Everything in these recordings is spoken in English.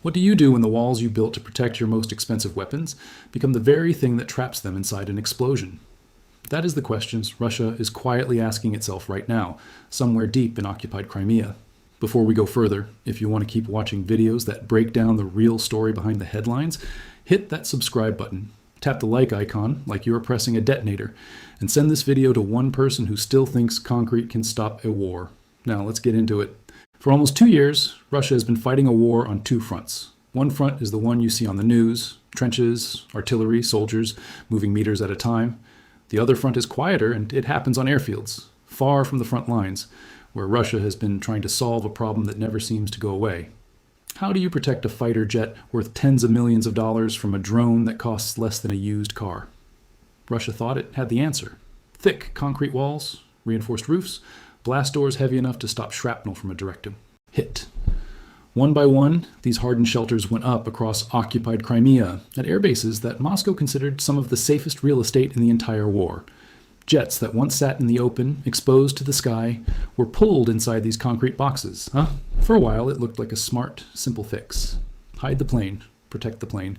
What do you do when the walls you built to protect your most expensive weapons become the very thing that traps them inside an explosion? That is the questions Russia is quietly asking itself right now, somewhere deep in occupied Crimea. Before we go further, if you want to keep watching videos that break down the real story behind the headlines, hit that subscribe button. Tap the like icon like you are pressing a detonator, and send this video to one person who still thinks concrete can stop a war. Now let's get into it. For almost 2 years, Russia has been fighting a war on two fronts. One front is the one you see on the news: trenches, artillery, soldiers moving meters at a time. The other front is quieter, and it happens on airfields, far from the front lines, where Russia has been trying to solve a problem that never seems to go away. How do you protect a fighter jet worth tens of millions of dollars from a drone that costs less than a used car? Russia thought it had the answer. Thick concrete walls, reinforced roofs, blast doors heavy enough to stop shrapnel from a direct hit. One by one, these hardened shelters went up across occupied Crimea at air bases that Moscow considered some of the safest real estate in the entire war. Jets that once sat in the open, exposed to the sky, were pulled inside these concrete boxes. For a while, it looked like a smart, simple fix. Hide the plane, protect the plane.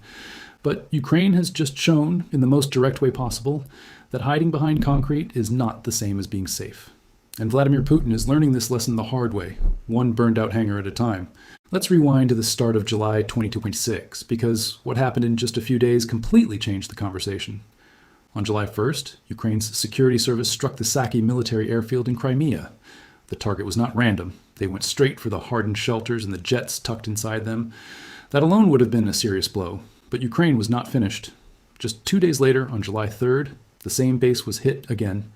But Ukraine has just shown, in the most direct way possible, that hiding behind concrete is not the same as being safe. And Vladimir Putin is learning this lesson the hard way, one burned-out hangar at a time. Let's rewind to the start of July 2026, because what happened in just a few days completely changed the conversation. On July 1st, Ukraine's security service struck the Saki military airfield in Crimea. The target was not random. They went straight for the hardened shelters and the jets tucked inside them. That alone would have been a serious blow, but Ukraine was not finished. Just 2 days later, on July 3rd, the same base was hit again,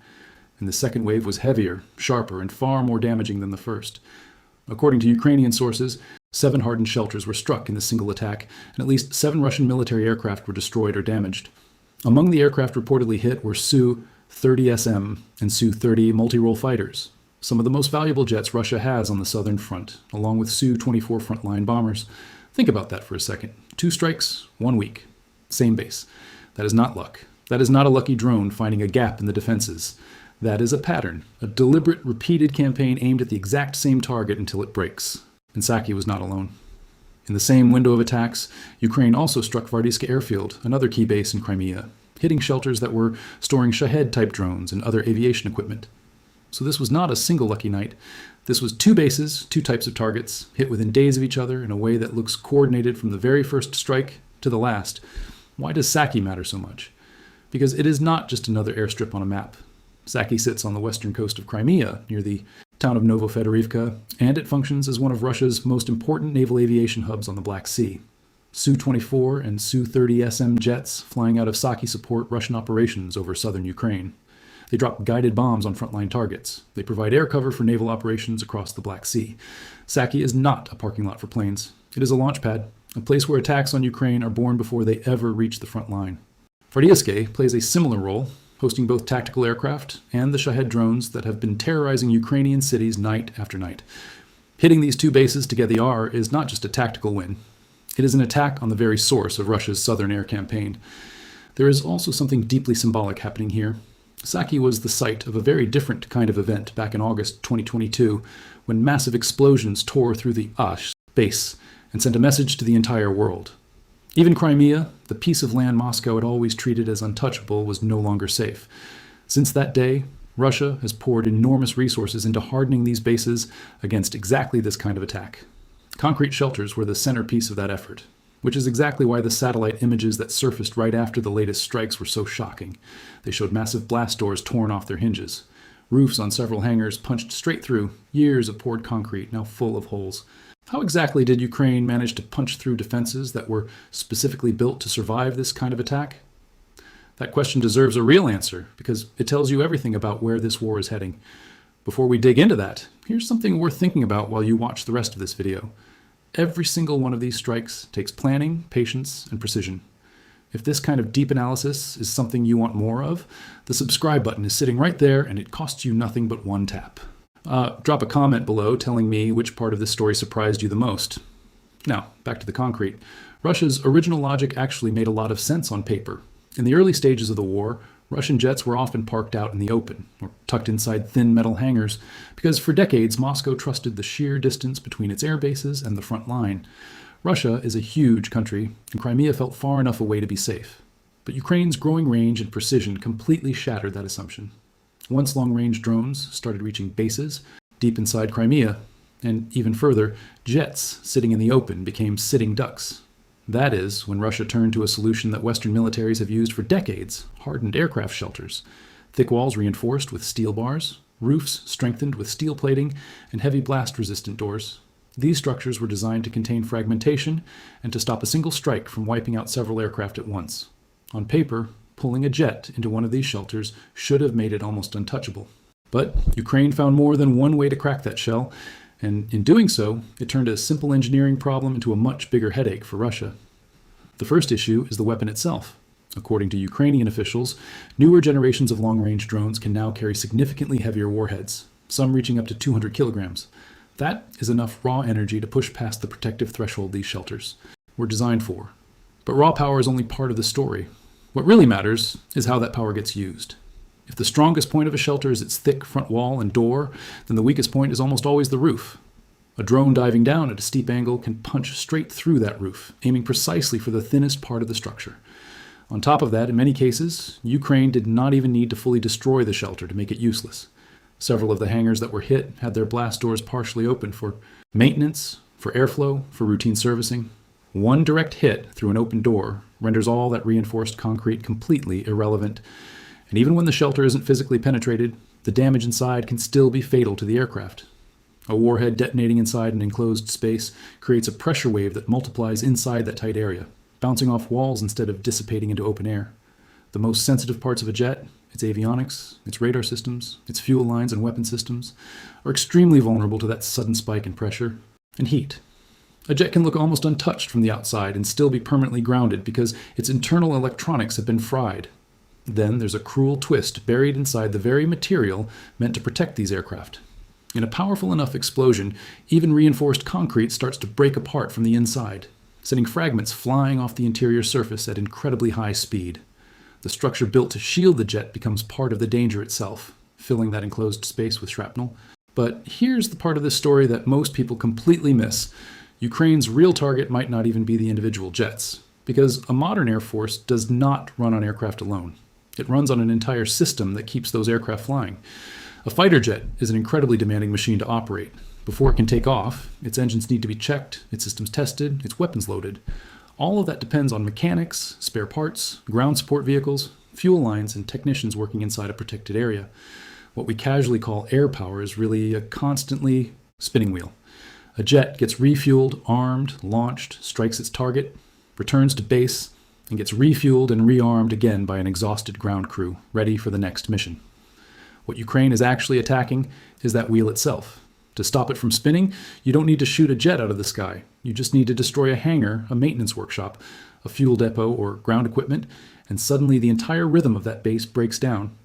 and the second wave was heavier, sharper, and far more damaging than the first. According to Ukrainian sources, 7 hardened shelters were struck in the single attack, and at least 7 Russian military aircraft were destroyed or damaged. Among the aircraft reportedly hit were Su-30SM and Su-30 multi-role fighters, some of the most valuable jets Russia has on the southern front, along with Su-24 frontline bombers. Think about that for a second. 2 strikes, 1 week. Same base. That is not luck. That is not a lucky drone finding a gap in the defenses. That is a pattern, a deliberate, repeated campaign aimed at the exact same target until it breaks. And Saki was not alone. In the same window of attacks, Ukraine also struck Vardiska airfield, another key base in Crimea, hitting shelters that were storing Shahed-type drones and other aviation equipment. So this was not a single lucky night. This was 2 bases, 2 types of targets, hit within days of each other in a way that looks coordinated from the very first strike to the last. Why does Saki matter so much? Because it is not just another airstrip on a map. Saki sits on the western coast of Crimea, near the town of Novofedorivka, and it functions as one of Russia's most important naval aviation hubs on the Black Sea. Su-24 and Su-30SM jets flying out of Saki support Russian operations over southern Ukraine. They drop guided bombs on frontline targets. They provide air cover for naval operations across the Black Sea. Saki is not a parking lot for planes. It is a launch pad, a place where attacks on Ukraine are born before they ever reach the front line. Vardiska plays a similar role, hosting both tactical aircraft and the Shahed drones that have been terrorizing Ukrainian cities night after night. Hitting these 2 bases to get the R is not just a tactical win. It is an attack on the very source of Russia's southern air campaign. There is also something deeply symbolic happening here. Saki was the site of a very different kind of event back in August 2022, when massive explosions tore through the Ash base and sent a message to the entire world. Even Crimea, the piece of land Moscow had always treated as untouchable, was no longer safe. Since that day, Russia has poured enormous resources into hardening these bases against exactly this kind of attack. Concrete shelters were the centerpiece of that effort, which is exactly why the satellite images that surfaced right after the latest strikes were so shocking. They showed massive blast doors torn off their hinges, roofs on several hangars punched straight through, years of poured concrete now full of holes. How exactly did Ukraine manage to punch through defenses that were specifically built to survive this kind of attack? That question deserves a real answer, because it tells you everything about where this war is heading. Before we dig into that, here's something worth thinking about while you watch the rest of this video. Every single one of these strikes takes planning, patience, and precision. If this kind of deep analysis is something you want more of, the subscribe button is sitting right there, and it costs you nothing but 1 tap. Drop a comment below telling me which part of this story surprised you the most. Now, back to the concrete. Russia's original logic actually made a lot of sense on paper. In the early stages of the war, Russian jets were often parked out in the open, or tucked inside thin metal hangars, because for decades Moscow trusted the sheer distance between its air bases and the front line. Russia is a huge country, and Crimea felt far enough away to be safe. But Ukraine's growing range and precision completely shattered that assumption. Once long-range drones started reaching bases deep inside Crimea, and even further, jets sitting in the open became sitting ducks. That is, when Russia turned to a solution that Western militaries have used for decades, hardened aircraft shelters. Thick walls reinforced with steel bars, roofs strengthened with steel plating, and heavy blast-resistant doors. These structures were designed to contain fragmentation and to stop a single strike from wiping out several aircraft at once. On paper, pulling a jet into one of these shelters should have made it almost untouchable. But Ukraine found more than one way to crack that shell, and in doing so, it turned a simple engineering problem into a much bigger headache for Russia. The first issue is the weapon itself. According to Ukrainian officials, newer generations of long-range drones can now carry significantly heavier warheads, some reaching up to 200 kilograms. That is enough raw energy to push past the protective threshold these shelters were designed for. But raw power is only part of the story. What really matters is how that power gets used. If the strongest point of a shelter is its thick front wall and door, then the weakest point is almost always the roof. A drone diving down at a steep angle can punch straight through that roof, aiming precisely for the thinnest part of the structure. On top of that, in many cases, Ukraine did not even need to fully destroy the shelter to make it useless. Several of the hangars that were hit had their blast doors partially open for maintenance, for airflow, for routine servicing. One direct hit through an open door renders all that reinforced concrete completely irrelevant. And even when the shelter isn't physically penetrated, the damage inside can still be fatal to the aircraft. A warhead detonating inside an enclosed space creates a pressure wave that multiplies inside that tight area, bouncing off walls instead of dissipating into open air. The most sensitive parts of a jet, its avionics, its radar systems, its fuel lines and weapon systems, are extremely vulnerable to that sudden spike in pressure and heat. A jet can look almost untouched from the outside and still be permanently grounded because its internal electronics have been fried. Then there's a cruel twist buried inside the very material meant to protect these aircraft. In a powerful enough explosion, even reinforced concrete starts to break apart from the inside, sending fragments flying off the interior surface at incredibly high speed. The structure built to shield the jet becomes part of the danger itself, filling that enclosed space with shrapnel. But here's the part of this story that most people completely miss. Ukraine's real target might not even be the individual jets, because a modern air force does not run on aircraft alone. It runs on an entire system that keeps those aircraft flying. A fighter jet is an incredibly demanding machine to operate. Before it can take off, its engines need to be checked, its systems tested, its weapons loaded. All of that depends on mechanics, spare parts, ground support vehicles, fuel lines, and technicians working inside a protected area. What we casually call air power is really a constantly spinning wheel. A jet gets refueled, armed, launched, strikes its target, returns to base, and gets refueled and rearmed again by an exhausted ground crew, ready for the next mission. What Ukraine is actually attacking is that wheel itself. To stop it from spinning, you don't need to shoot a jet out of the sky. You just need to destroy a hangar, a maintenance workshop, a fuel depot, or ground equipment, and suddenly the entire rhythm of that base breaks down.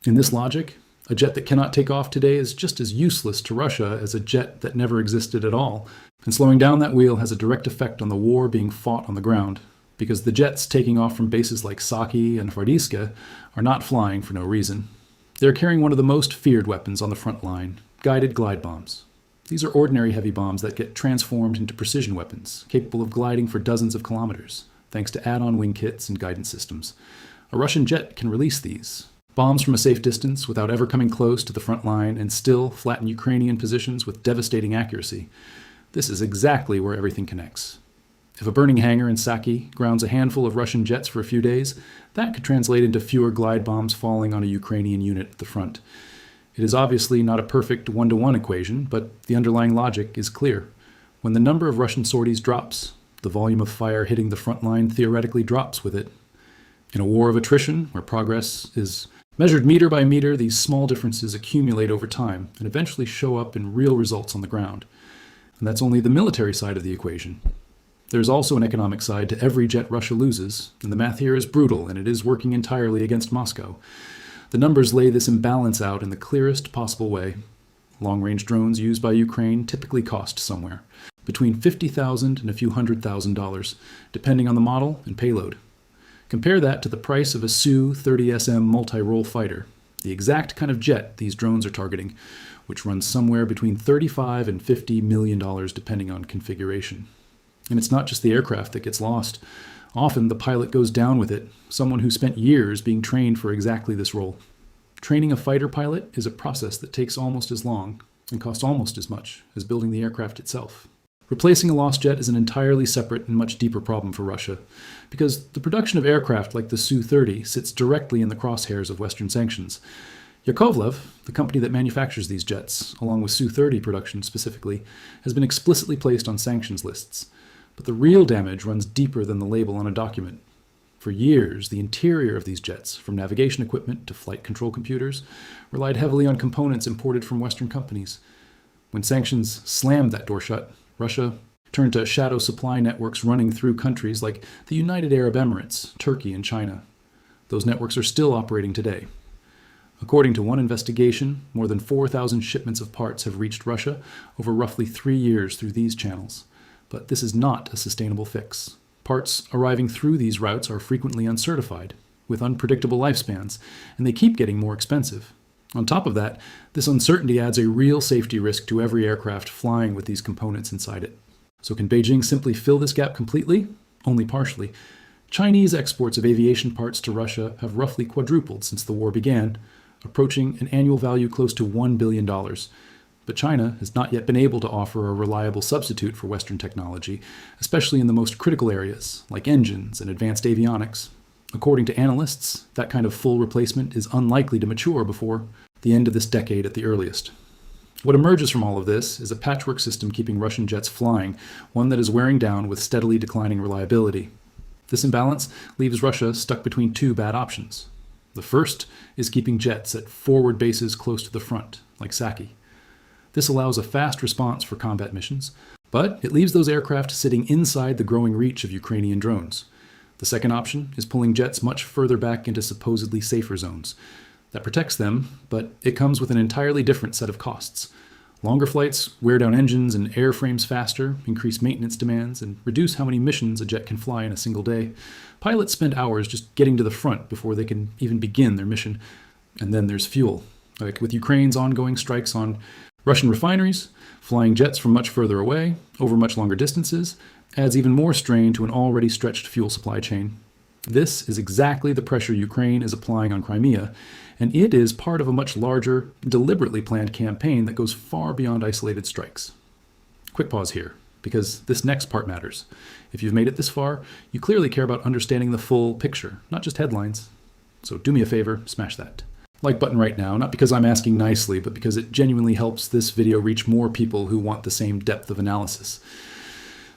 In this logic, a jet that cannot take off today is just as useless to Russia as a jet that never existed at all. And slowing down that wheel has a direct effect on the war being fought on the ground, because the jets taking off from bases like Saki and Vardiska are not flying for no reason. They're carrying one of the most feared weapons on the front line, guided glide bombs. These are ordinary heavy bombs that get transformed into precision weapons, capable of gliding for dozens of kilometers, thanks to add-on wing kits and guidance systems. A Russian jet can release these bombs from a safe distance without ever coming close to the front line and still flatten Ukrainian positions with devastating accuracy. This is exactly where everything connects. If a burning hangar in Saki grounds a handful of Russian jets for a few days, that could translate into fewer glide bombs falling on a Ukrainian unit at the front. It is obviously not a perfect one-to-one equation, but the underlying logic is clear. When the number of Russian sorties drops, the volume of fire hitting the front line theoretically drops with it. In a war of attrition, where progress is measured meter by meter, these small differences accumulate over time and eventually show up in real results on the ground. And that's only the military side of the equation. There's also an economic side to every jet Russia loses, and the math here is brutal, and it is working entirely against Moscow. The numbers lay this imbalance out in the clearest possible way. Long-range drones used by Ukraine typically cost somewhere between $50,000 and a few $100,000, depending on the model and payload. Compare that to the price of a Su-30SM multi-role fighter, the exact kind of jet these drones are targeting, which runs somewhere between $35 and $50 million depending on configuration. And it's not just the aircraft that gets lost. Often the pilot goes down with it, someone who spent years being trained for exactly this role. Training a fighter pilot is a process that takes almost as long and costs almost as much as building the aircraft itself. Replacing a lost jet is an entirely separate and much deeper problem for Russia, because the production of aircraft like the Su-30 sits directly in the crosshairs of Western sanctions. Yakovlev, the company that manufactures these jets, along with Su-30 production specifically, has been explicitly placed on sanctions lists. But the real damage runs deeper than the label on a document. For years, the interior of these jets, from navigation equipment to flight control computers, relied heavily on components imported from Western companies. When sanctions slammed that door shut, Russia turned to shadow supply networks running through countries like the United Arab Emirates, Turkey, and China. Those networks are still operating today. According to one investigation, more than 4,000 shipments of parts have reached Russia over roughly 3 years through these channels. But this is not a sustainable fix. Parts arriving through these routes are frequently uncertified, with unpredictable lifespans, and they keep getting more expensive. On top of that, this uncertainty adds a real safety risk to every aircraft flying with these components inside it. So can Beijing simply fill this gap completely? Only partially. Chinese exports of aviation parts to Russia have roughly quadrupled since the war began, approaching an annual value close to $1 billion. But China has not yet been able to offer a reliable substitute for Western technology, especially in the most critical areas, like engines and advanced avionics. According to analysts, that kind of full replacement is unlikely to mature before the end of this decade at the earliest. What emerges from all of this is a patchwork system keeping Russian jets flying, one that is wearing down with steadily declining reliability. This imbalance leaves Russia stuck between two bad options. The first is keeping jets at forward bases close to the front, like Saki. This allows a fast response for combat missions, but it leaves those aircraft sitting inside the growing reach of Ukrainian drones. The second option is pulling jets much further back into supposedly safer zones. That protects them, but it comes with an entirely different set of costs. Longer flights wear down engines and airframes faster, increase maintenance demands, and reduce how many missions a jet can fly in a single day. Pilots spend hours just getting to the front before they can even begin their mission. And then there's fuel. Like with Ukraine's ongoing strikes on Russian refineries, flying jets from much further away, over much longer distances, adds even more strain to an already stretched fuel supply chain. This is exactly the pressure Ukraine is applying on Crimea, and it is part of a much larger, deliberately planned campaign that goes far beyond isolated strikes. Quick pause here, because this next part matters. If you've made it this far, you clearly care about understanding the full picture, not just headlines. So do me a favor, smash that like button right now, not because I'm asking nicely, but because it genuinely helps this video reach more people who want the same depth of analysis.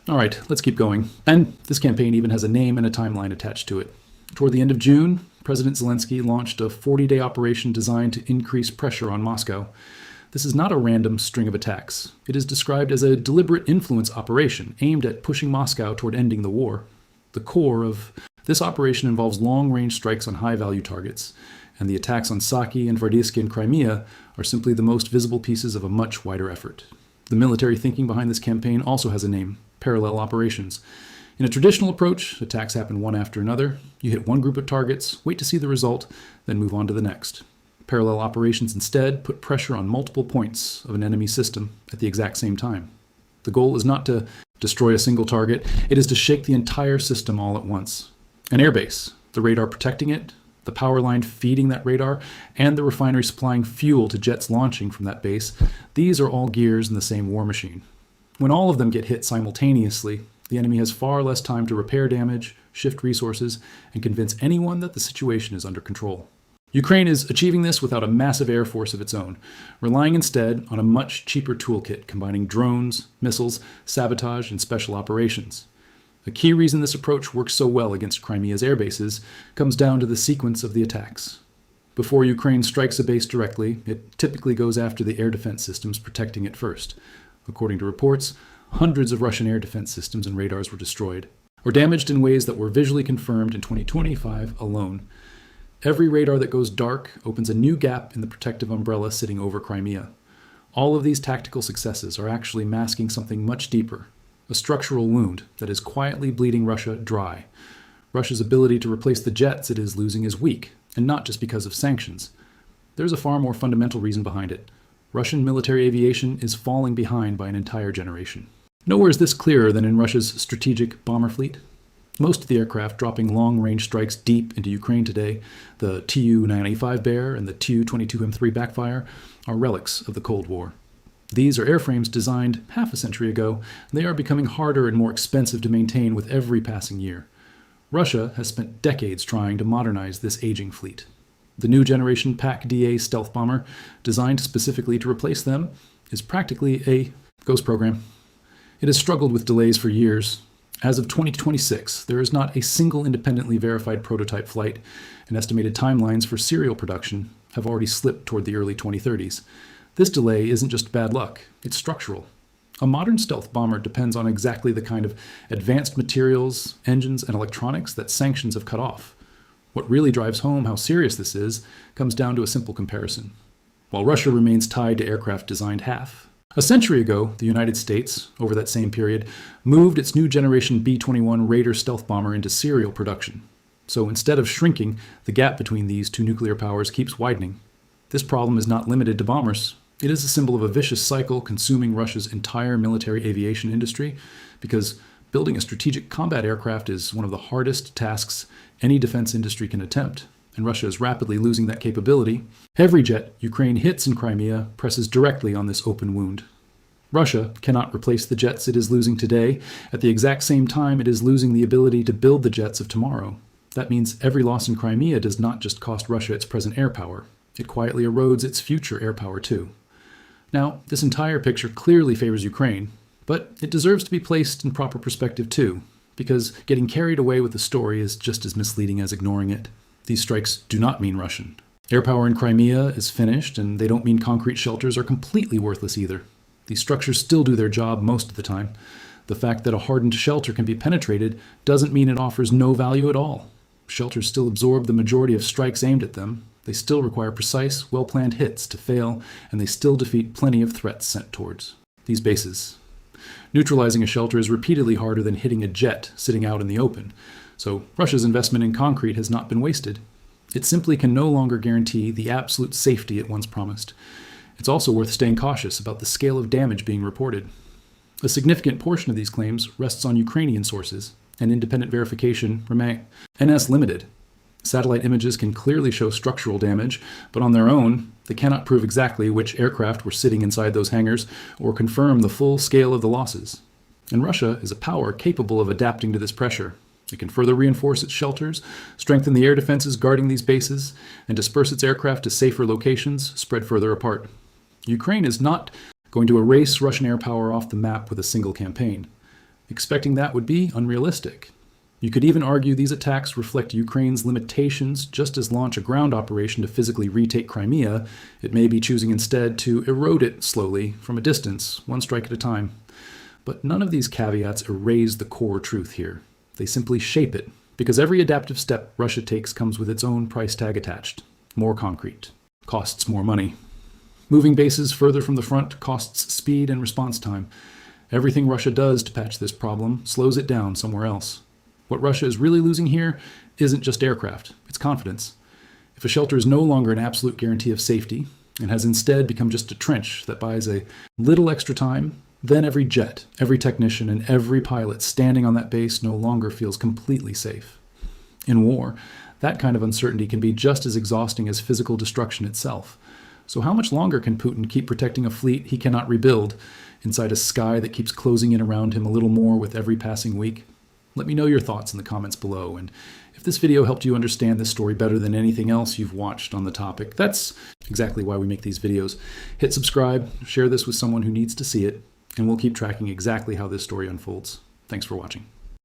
All right, let's keep going. And this campaign even has a name and a timeline attached to it. Toward the end of June, President Zelensky launched a 40-day operation designed to increase pressure on Moscow. This is not a random string of attacks. It is described as a deliberate influence operation aimed at pushing Moscow toward ending the war. The core of this operation involves long-range strikes on high-value targets, and the attacks on Saki and Vardiski in Crimea are simply the most visible pieces of a much wider effort. The military thinking behind this campaign also has a name: parallel operations. In a traditional approach, attacks happen one after another. You hit one group of targets, wait to see the result, then move on to the next. Parallel operations instead put pressure on multiple points of an enemy system at the exact same time. The goal is not to destroy a single target, it is to shake the entire system all at once. An airbase, the radar protecting it, the power line feeding that radar, and the refinery supplying fuel to jets launching from that base, these are all gears in the same war machine. When all of them get hit simultaneously, the enemy has far less time to repair damage, shift resources, and convince anyone that the situation is under control. Ukraine is achieving this without a massive air force of its own, relying instead on a much cheaper toolkit combining drones, missiles, sabotage, and special operations. A key reason this approach works so well against Crimea's air bases comes down to the sequence of the attacks. Before Ukraine strikes a base directly, it typically goes after the air defense systems protecting it first. According to reports, hundreds of Russian air defense systems and radars were destroyed, or damaged in ways that were visually confirmed in 2025 alone. Every radar that goes dark opens a new gap in the protective umbrella sitting over Crimea. All of these tactical successes are actually masking something much deeper: a structural wound that is quietly bleeding Russia dry. Russia's ability to replace the jets it is losing is weak, and not just because of sanctions. There's a far more fundamental reason behind it. Russian military aviation is falling behind by an entire generation. Nowhere is this clearer than in Russia's strategic bomber fleet. Most of the aircraft dropping long-range strikes deep into Ukraine today, the Tu-985 Bear and the Tu-22M3 Backfire, are relics of the Cold War. These are airframes designed half a century ago, and they are becoming harder and more expensive to maintain with every passing year. Russia has spent decades trying to modernize this aging fleet. The new generation PAC-DA stealth bomber, designed specifically to replace them, is practically a ghost program. It has struggled with delays for years. As of 2026, there is not a single independently verified prototype flight, and estimated timelines for serial production have already slipped toward the early 2030s. This delay isn't just bad luck, it's structural. A modern stealth bomber depends on exactly the kind of advanced materials, engines, and electronics that sanctions have cut off. What really drives home how serious this is comes down to a simple comparison. While Russia remains tied to aircraft designed half, a century ago, the United States, over that same period, moved its new generation B-21 Raider stealth bomber into serial production. So instead of shrinking, the gap between these two nuclear powers keeps widening. This problem is not limited to bombers. It is a symbol of a vicious cycle consuming Russia's entire military aviation industry, because building a strategic combat aircraft is one of the hardest tasks any defense industry can attempt, and Russia is rapidly losing that capability. Every jet Ukraine hits in Crimea presses directly on this open wound. Russia cannot replace the jets it is losing today at the exact same time it is losing the ability to build the jets of tomorrow. That means every loss in Crimea does not just cost Russia its present air power. It quietly erodes its future air power too. Now, this entire picture clearly favors Ukraine, but it deserves to be placed in proper perspective too, because getting carried away with the story is just as misleading as ignoring it. These strikes do not mean Russian. Air power in Crimea is finished, and they don't mean concrete shelters are completely worthless either. These structures still do their job most of the time. The fact that a hardened shelter can be penetrated doesn't mean it offers no value at all. Shelters still absorb the majority of strikes aimed at them. They still require precise, well-planned hits to fail, and they still defeat plenty of threats sent towards these bases. Neutralizing a shelter is repeatedly harder than hitting a jet sitting out in the open, so Russia's investment in concrete has not been wasted. It simply can no longer guarantee the absolute safety it once promised. It's also worth staying cautious about the scale of damage being reported. A significant portion of these claims rests on Ukrainian sources, and independent verification remains limited. Satellite images can clearly show structural damage, but on their own, they cannot prove exactly which aircraft were sitting inside those hangars or confirm the full scale of the losses. And Russia is a power capable of adapting to this pressure. It can further reinforce its shelters, strengthen the air defenses guarding these bases, and disperse its aircraft to safer locations spread further apart. Ukraine is not going to erase Russian air power off the map with a single campaign. Expecting that would be unrealistic. You could even argue these attacks reflect Ukraine's limitations. Just as launch a ground operation to physically retake Crimea, it may be choosing instead to erode it slowly from a distance, one strike at a time. But none of these caveats erase the core truth here. They simply shape it, because every adaptive step Russia takes comes with its own price tag attached. More concrete. Costs more money. Moving bases further from the front costs speed and response time. Everything Russia does to patch this problem slows it down somewhere else. What Russia is really losing here isn't just aircraft, it's confidence. If a shelter is no longer an absolute guarantee of safety, and has instead become just a trench that buys a little extra time, then every jet, every technician, and every pilot standing on that base no longer feels completely safe. In war, that kind of uncertainty can be just as exhausting as physical destruction itself. So how much longer can Putin keep protecting a fleet he cannot rebuild, inside a sky that keeps closing in around him a little more with every passing week? Let me know your thoughts in the comments below, and if this video helped you understand this story better than anything else you've watched on the topic, that's exactly why we make these videos. Hit subscribe, share this with someone who needs to see it, and we'll keep tracking exactly how this story unfolds. Thanks for watching.